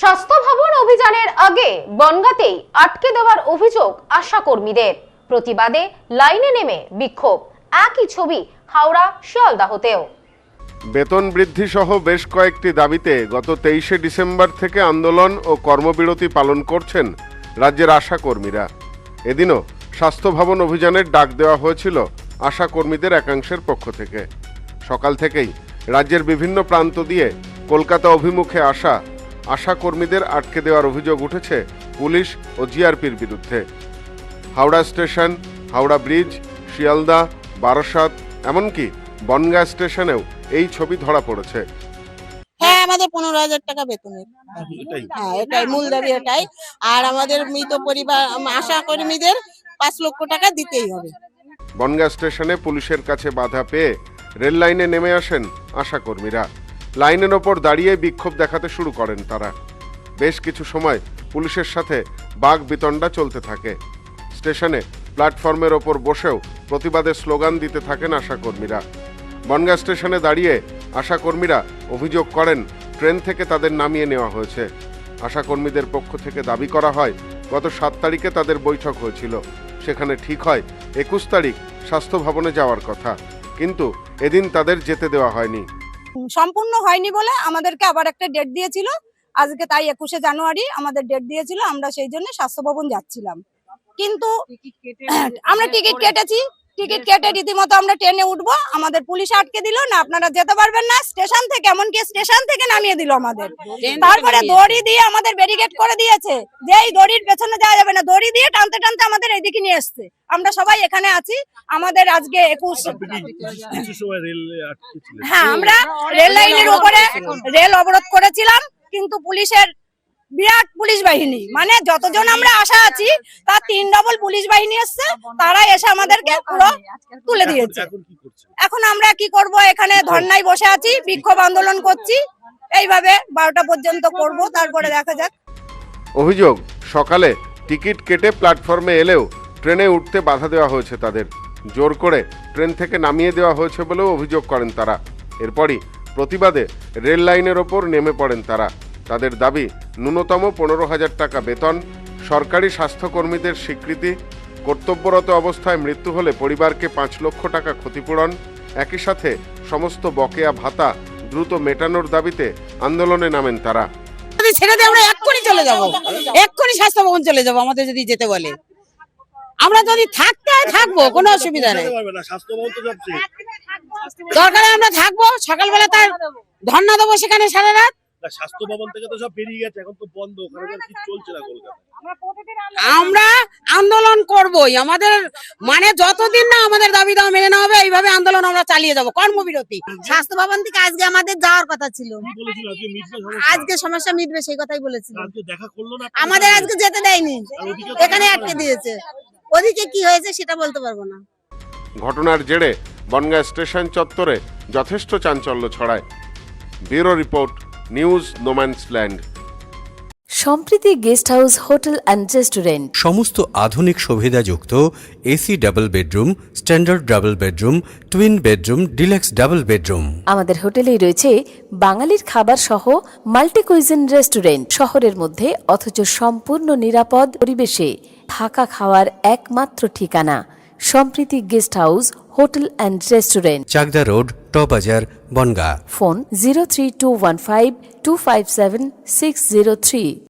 স্বাস্থ্য ভবন অভিযানের আগে বনগাঁতেই আটকে দেওয়ার অভিযোগ আশা কর্মীদের। প্রতিবাদে লাইনে নেমে বিক্ষোভ। একই ছবি হাওড়া শিয়ালদাহতেও। বেতন বৃদ্ধি সহ বেশ কয়েকটি দাবিতে গত 23শে ডিসেম্বর থেকে আন্দোলন ও কর্মবিরতি পালন করছেন রাজ্যের আশা কর্মীরা। এদিনও স্বাস্থ্য ভবন অভিযানের ডাক দেওয়া হয়েছিল আশা কর্মীদের একাংশের পক্ষ থেকে। সকাল থেকেই রাজ্যের বিভিন্ন প্রান্ত দিয়ে কলকাতা অভিমুখে আসা আশা কর্মীদের আটকে দেওয়ার অভিযোগ উঠেছে পুলিশ ও জিআরপির বিরুদ্ধে। হাওড়া স্টেশন, হাওড়া ব্রিজ, শিয়ালদা, বারাসাত, এমনকি বনগাঁ স্টেশনেও এই ছবি ধরা পড়েছে। হ্যাঁ, আমাদের 15,000 টাকা বেতনের। হ্যাঁ, এটাই মূল দাবি, এটাই। আর আমাদের মৃত পরিবার আশা কর্মীদের 5 লক্ষ টাকা দিতেই হবে। বনগাঁ স্টেশনে পুলিশের কাছে বাধা পেয়ে রেল লাইনে নেমে আসেন আশা কর্মীরা। লাইনের ওপর দাঁড়িয়ে বিক্ষোভ দেখাতে শুরু করেন তারা। বেশ কিছু সময় পুলিশের সাথে বাক বিতণ্ডা চলতে থাকে। স্টেশনে প্ল্যাটফর্মের ওপর বসেও প্রতিবাদের স্লোগান দিতে থাকেন আশা কর্মীরা। বনগাঁ স্টেশনে দাঁড়িয়ে আশা কর্মীরা অভিযোগ করেন ট্রেন থেকে তাদের নামিয়ে নেওয়া হয়েছে। আশা কর্মীদের পক্ষ থেকে দাবি করা হয় গত 7 তারিখে তাদের বৈঠক হয়েছিল। সেখানে ঠিক হয় 21 তারিখ স্বাস্থ্য ভবনে যাওয়ার কথা, কিন্তু এদিন তাদের যেতে দেওয়া হয়নি। সম্পূর্ণ হয়নি বলে আমাদেরকে আবার একটা ডেট দিয়েছিল। আজকে তাই 21শে জানুয়ারি আমাদের ডেট দিয়েছিল, আমরা সেই জন্য স্বাস্থ্য ভবন যাচ্ছিলাম। কিন্তু আমরা টিকিট কেটেছি, টিকিট কেটে রীতিমতো আমরা ট্রেনে উঠবো, আমাদের পুলিশ আটকে দিল না, আপনারা যেতে পারবেন না। স্টেশন থেকে, এমনকি স্টেশন থেকে নামিয়ে দিল আমাদের। তারপরে দড়ি দিয়ে আমাদের ব্যারিকেড করে দিয়েছে যে এই দড়ির পেছনে যাওয়া যাবে না। দড়ি দিয়ে টানতে টানতে আমাদের এইদিকে নিয়ে এসছে। আমরা সবাই এখানে আছি। আমাদের আজকে 21। হ্যাঁ, আমরা রেল লাইনের উপরে রেল অবরোধ করেছিলাম, কিন্তু পুলিশের বিরাট পুলিশ বাহিনী, মানে যতজন আমরা আশা আছি তার 3 ডবল পুলিশ বাহিনী এসছে। তারা এসে আমাদেরকে পুরো তুলে দিয়েছে। এখন আমরা কি করব? এখানে ধর্নায় বসে আছি, বিক্ষোভ আন্দোলন করছি। এইভাবে 12টা পর্যন্ত করব, তারপরে দেখা যাক। অভিযোগ, সকালে টিকিট কেটে প্ল্যাটফর্মে এলেও ট্রেনে উঠতে বাধা দেওয়া হয়েছে তাদের। জোর করে ট্রেন থেকে নামিয়ে দেওয়া হয়েছে বলেও অভিযোগ করেন তারা। এরপরই প্রতিবাদে রেল লাইনের ওপর নেমে পড়েন তারা। তাদের দাবি ন্যূনতম 15,000 টাকা বেতন, সরকারি স্বাস্থ্যকর্মীদের স্বীকৃতি, কর্তব্যরত অবস্থায় মৃত্যু হলে পরিবারকে 5 লক্ষ টাকা ক্ষতিপূরণ, একই সাথে সমস্ত বকেয়া ভাতা দ্রুত মেটানোর দাবিতে আন্দোলনে নামেন তারা। ছেড়ে দিয়ে আমরা এক্ষুনি চলে যাব, এক্ষুনি স্বাস্থ্য ভবন চলে যাব। আমাদের যদি যেতে বলে, আমরা যদি থাকতে থাকবো, কোনো অসুবিধা নেই। দরকারে আমরা থাকবো, সকালবেলা তার ধর্ণা দেবো সেখানে সারা রাত। স্বাস্থ্য ভবন থেকে তো সব বেরিয়ে গেছে, এখন তো বন্ধ, ওখানে কি চলছে না কলকাতা। আমরা আন্দোলন করবই, আমাদের মানে যতদিন না আমাদের দাবি দাওয়া মেনে নেওয়া হবে, এইভাবে আন্দোলন আমরা চালিয়ে যাব, কর্মবিরতি। স্বাস্থ্য ভবন থেকে আজকে আমাদের যাওয়ার কথা ছিল, আজকে সমস্যা মিটবে সেই কথাই বলেছিল। দেখা করলো না, আমাদের আজকে যেতে দেয়নি, এখানে আটকে দিয়েছে। ওদিকে কি হয়েছে সেটা বলতে পারবো না। ঘটনার জেরে বনগাঁ স্টেশন চত্বরে যথেষ্ট চাঞ্চল্য ছড়ায়। Bureau report, news no man's land. Sampriti guest house hotel and restaurant. সমস্ত আধুনিক সুবিধাযুক্ত AC double bedroom, standard double bedroom, twin bedroom, deluxe double bedroom. আমাদের হোটেলেই রয়েছে বাঙালির খাবার সহ মাল্টি কুইজিন রেস্টুরেন্ট। শহরের মধ্যে অথচ সম্পূর্ণ নিরাপদ পরিবেশে থাকা খাওয়ার একমাত্র ঠিকানা Sampriti guest house hotel and restaurant, Chakdah road, টবাজার, বনগাঁ। ফোন 03215257603।